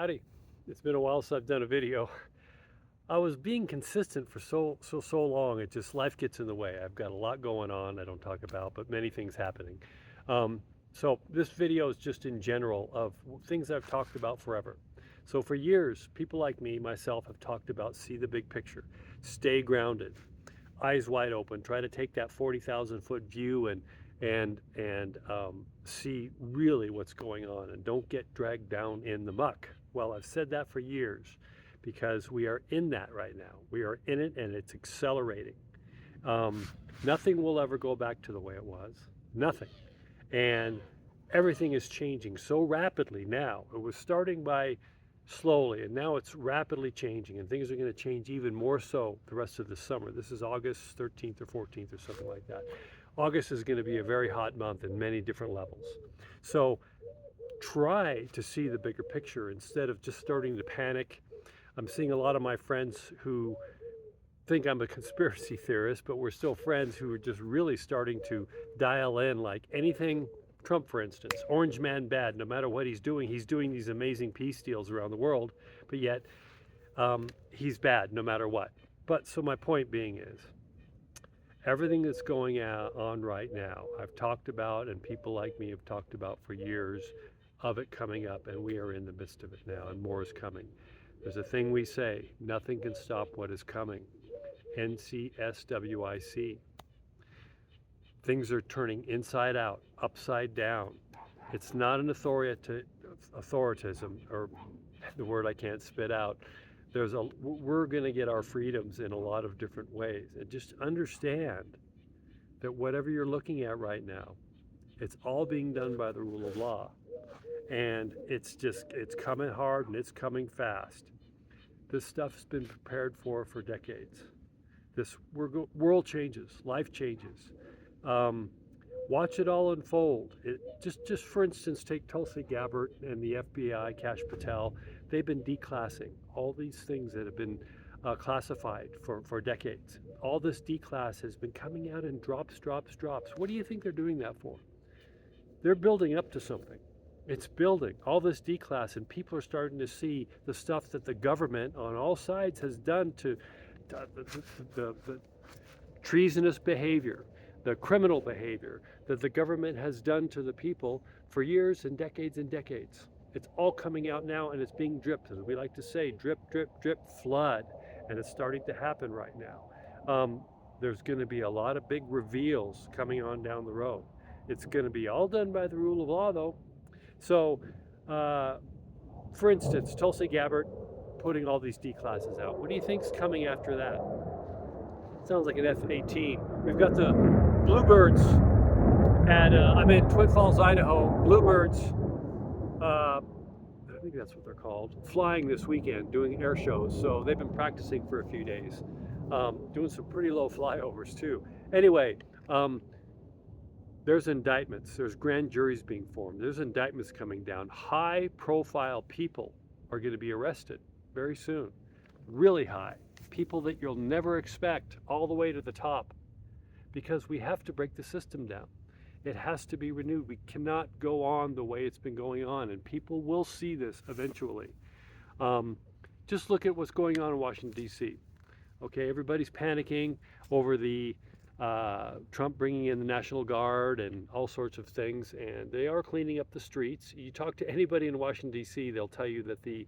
Howdy. It's been a while since I've done a video. I was being consistent for so long. It just life gets in the way. I've got a lot going on I don't talk about, but many things happening. Um, so this video is just in general of things I've talked about forever. So for years, people like me, myself, have talked about see the big picture, stay grounded, eyes wide open, try to take that 40,000 foot view and see really what's going on and don't get dragged down in the muck. Well, I've said that for years because we are in that right now. We are in it and it's accelerating. Um, Nothing will ever go back to the way it was. Nothing. And everything is changing so rapidly now. It was starting by slowly, and now it's rapidly changing, and things are going to change even more so the rest of the summer. This is August 13th or 14th or something like that. August is going to be a very hot month in many different levels. So try to see the bigger picture instead of just starting to panic. I'm seeing a lot of my friends who think I'm a conspiracy theorist, but we're still friends who are just really starting to dial in like anything Trump, for instance, Orange Man bad, no matter what he's doing these amazing peace deals around the world, but yet he's bad no matter what. But so my point being is, everything that's going on right now, I've talked about, and people like me have talked about for years of it coming up, and we are in the midst of it now, and more is coming. There's a thing we say, nothing can stop what is coming. NCSWIC. Things are turning inside out, upside down. It's not an authoritism, or the word I can't spit out. We're going to get our freedoms in a lot of different ways. And just understand that whatever you're looking at right now, it's all being done by the rule of law. And it's coming hard and it's coming fast. This stuff's been prepared for decades. This world changes, life changes. Watch it all unfold. Just for instance, take Tulsi Gabbard and the FBI, Kash Patel. They've been declassing all these things that have been classified for decades. All this declass has been coming out in drops. What do you think they're doing that for? They're building up to something. It's building all this declass, and people are starting to see the stuff that the government on all sides has done to the treasonous behavior, the criminal behavior that the government has done to the people for years and decades and decades. It's all coming out now, and it's being dripped, as we like to say, drip, flood, and it's starting to happen right now. There's going to be a lot of big reveals coming on down the road. It's going to be all done by the rule of law, though. So, for instance, Tulsi Gabbard putting all these D classes out. What do you think's coming after that? Sounds like an F-18. We've got the Bluebirds I'm in Twin Falls, Idaho. Bluebirds, I think that's what they're called, flying this weekend, doing air shows. So they've been practicing for a few days, doing some pretty low flyovers too. Anyway, there's indictments, there's grand juries being formed, there's indictments coming down. High profile people are going to be arrested very soon, really high. People that you'll never expect, all the way to the top, because we have to break the system down. It has to be renewed. We cannot go on the way it's been going on, and people will see this eventually. Just look at what's going on in Washington, D.C. Okay, everybody's panicking over the Trump bringing in the National Guard and all sorts of things, and they are cleaning up the streets. You talk to anybody in Washington, D.C., they'll tell you that the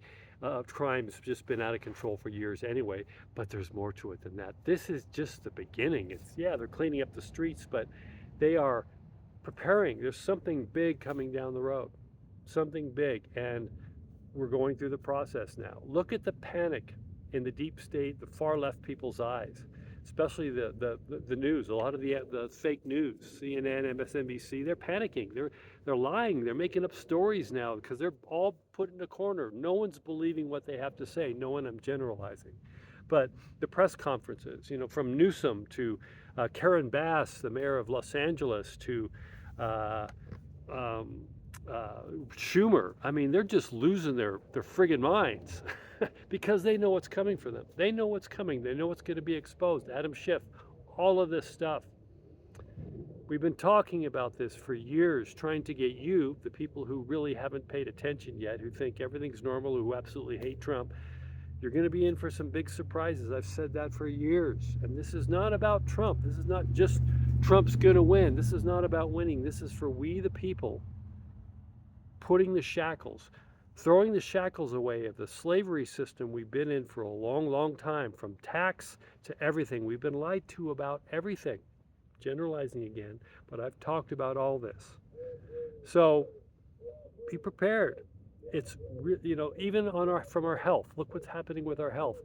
crime's just been out of control for years anyway, but there's more to it than that. This is just the beginning. They're cleaning up the streets, but they are preparing. There's something big coming down the road, something big, and we're going through the process now. Look at the panic in the deep state, the far left people's eyes, especially the news. A lot of the fake news, CNN, MSNBC, they're panicking. They're lying. They're making up stories now because they're all put in a corner. No one's believing what they have to say. No one, I'm generalizing. But the press conferences, from Newsom to Karen Bass, the mayor of Los Angeles, to Schumer, I mean, they're just losing their friggin' minds because they know what's coming for them. They know what's coming. They know what's going to be exposed. Adam Schiff, all of this stuff. We've been talking about this for years, trying to get you, the people who really haven't paid attention yet, who think everything's normal, who absolutely hate Trump. You're going to be in for some big surprises. I've said that for years. And this is not about Trump. This is not just Trump's going to win. This is not about winning. This is for we, the people, putting the shackles, throwing the shackles away of the slavery system we've been in for a long, long time, from tax to everything. We've been lied to about everything. Generalizing again, but I've talked about all this. So be prepared. It's even from our health. Look what's happening with our health.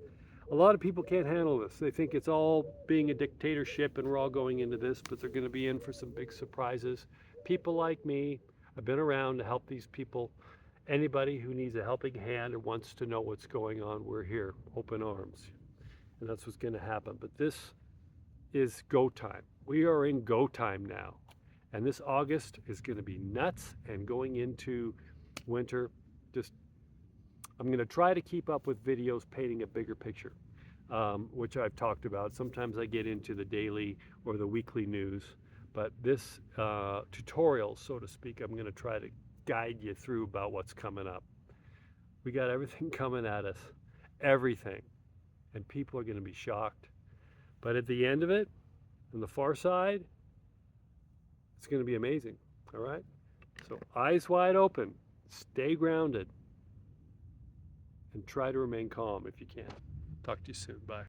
A lot of people can't handle this. They think it's all being a dictatorship and we're all going into this, but they're going to be in for some big surprises. People like me, I've been around to help these people. Anybody who needs a helping hand or wants to know what's going on, we're here, open arms. And that's what's going to happen. But this is go time. We are in go time now. And this August is going to be nuts, and going into winter, I'm going to try to keep up with videos painting a bigger picture, which I've talked about. Sometimes I get into the daily or the weekly news, but this tutorial, so to speak, I'm going to try to guide you through about what's coming up. We got everything coming at us, everything, and people are going to be shocked. But at the end of it, on the far side, it's going to be amazing. All right? So eyes wide open, stay grounded, and try to remain calm if you can. Talk to you soon. Bye.